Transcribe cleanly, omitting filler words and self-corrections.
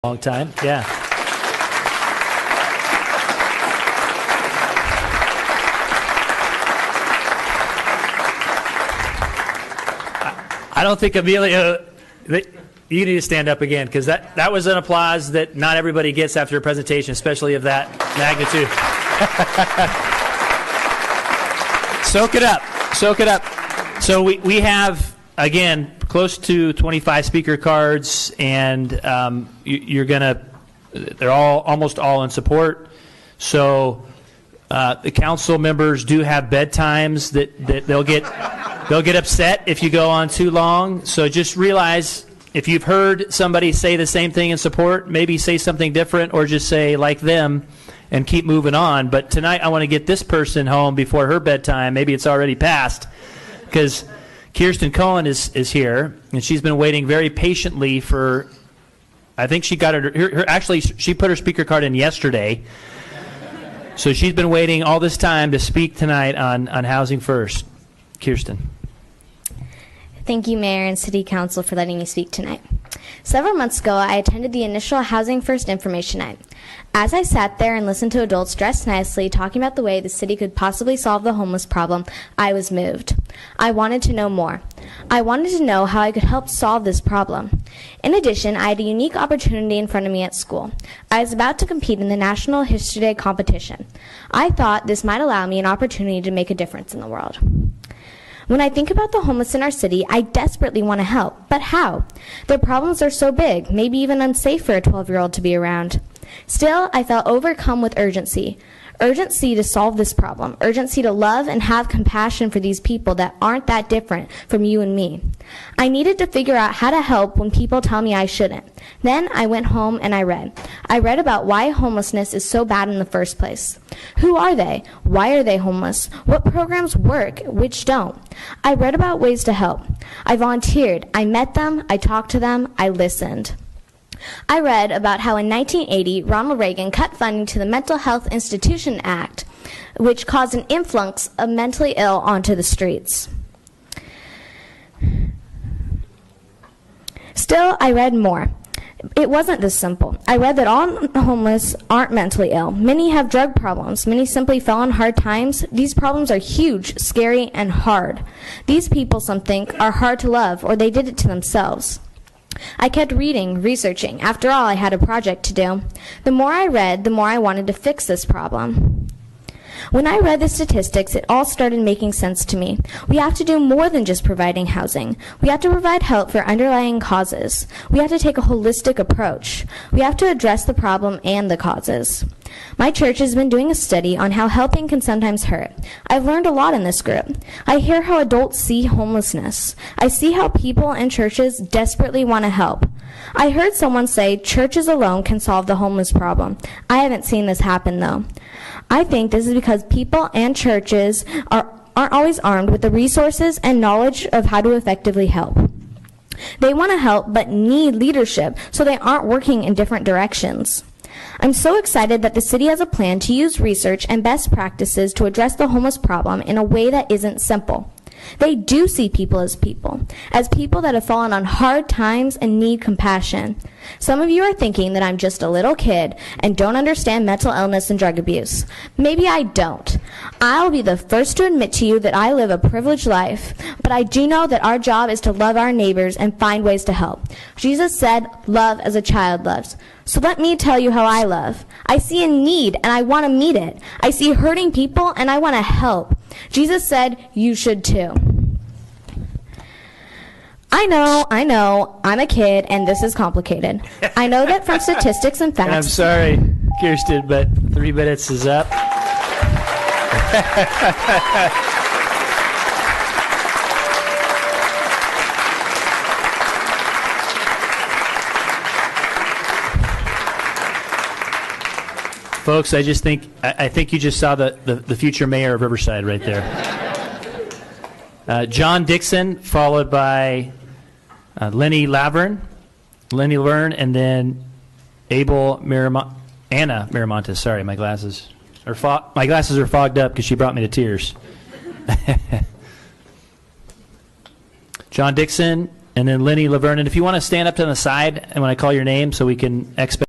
Long time, yeah. I don't think Amelia, you need to stand up again, because that was an applause that not everybody gets after a presentation, especially of that magnitude. Soak it up. Soak it up. So we have, again, close to 25 speaker cards, and they're almost all in support. So the council members do have bedtimes that they'll get upset if you go on too long. So just realize, if you've heard somebody say the same thing in support, maybe say something different, or just say like them and keep moving on. But tonight I want to get this person home before her bedtime. Maybe it's already passed, because Kierstyn Cohen is here, and she's been waiting very patiently for, I think she got actually she put her speaker card in yesterday. So she's been waiting all this time to speak tonight on Housing First. Kierstyn. Thank you, Mayor and City Council, for letting me speak tonight. Several months ago, I attended the initial Housing First Information Night. As I sat there and listened to adults dressed nicely talking about the way the city could possibly solve the homeless problem, I was moved. I wanted to know more. I wanted to know how I could help solve this problem. In addition, I had a unique opportunity in front of me at school. I was about to compete in the National History Day competition. I thought this might allow me an opportunity to make a difference in the world. When I think about the homeless in our city, I desperately want to help. But how? Their problems are so big, maybe even unsafe for a 12-year-old to be around. Still, I felt overcome with urgency. Urgency to solve this problem. Urgency to love and have compassion for these people that aren't that different from you and me. I needed to figure out how to help when people tell me I shouldn't. Then I went home and I read. I read about why homelessness is so bad in the first place. Who are they? Why are they homeless? What programs work, which don't? I read about ways to help. I volunteered. I met them. I talked to them. I listened. I read about how in 1980, Ronald Reagan cut funding to the Mental Health Institution Act, which caused an influx of mentally ill onto the streets. Still, I read more. It wasn't this simple. I read that all homeless aren't mentally ill. Many have drug problems. Many simply fell on hard times. These problems are huge, scary, and hard. These people, some think, are hard to love, or they did it to themselves. I kept reading, researching. After all, I had a project to do. The more I read, the more I wanted to fix this problem. When I read the statistics, it all started making sense to me. We have to do more than just providing housing. We have to provide help for underlying causes. We have to take a holistic approach. We have to address the problem and the causes. My church has been doing a study on how helping can sometimes hurt. I've learned a lot in this group. I hear how adults see homelessness. I see how people and churches desperately want to help. I heard someone say churches alone can solve the homeless problem. I haven't seen this happen, though. I think this is because people and churches aren't always armed with the resources and knowledge of how to effectively help. They want to help but need leadership, so they aren't working in different directions. I'm so excited that the city has a plan to use research and best practices to address the homeless problem in a way that isn't simple. They do see people as people that have fallen on hard times and need compassion. Some of you are thinking that I'm just a little kid and don't understand mental illness and drug abuse. Maybe I don't. I'll be the first to admit to you that I live a privileged life, but I do know that our job is to love our neighbors and find ways to help. Jesus said, "Love as a child loves." So let me tell you how I love. I see a need and I want to meet it. I see hurting people and I want to help. Jesus said, "You should too." I know, I'm a kid and this is complicated. I know that from statistics and facts. And I'm sorry, Kierstyn, but 3 minutes is up. Folks, I think you just saw the future mayor of Riverside right there. John Dixon, followed by Lenny Laverne, and then Anna Miramontes. Sorry, my glasses are fogged up because she brought me to tears. John Dixon, and then Lenny Laverne. And if you want to stand up to the side and when I call your name so we can expedite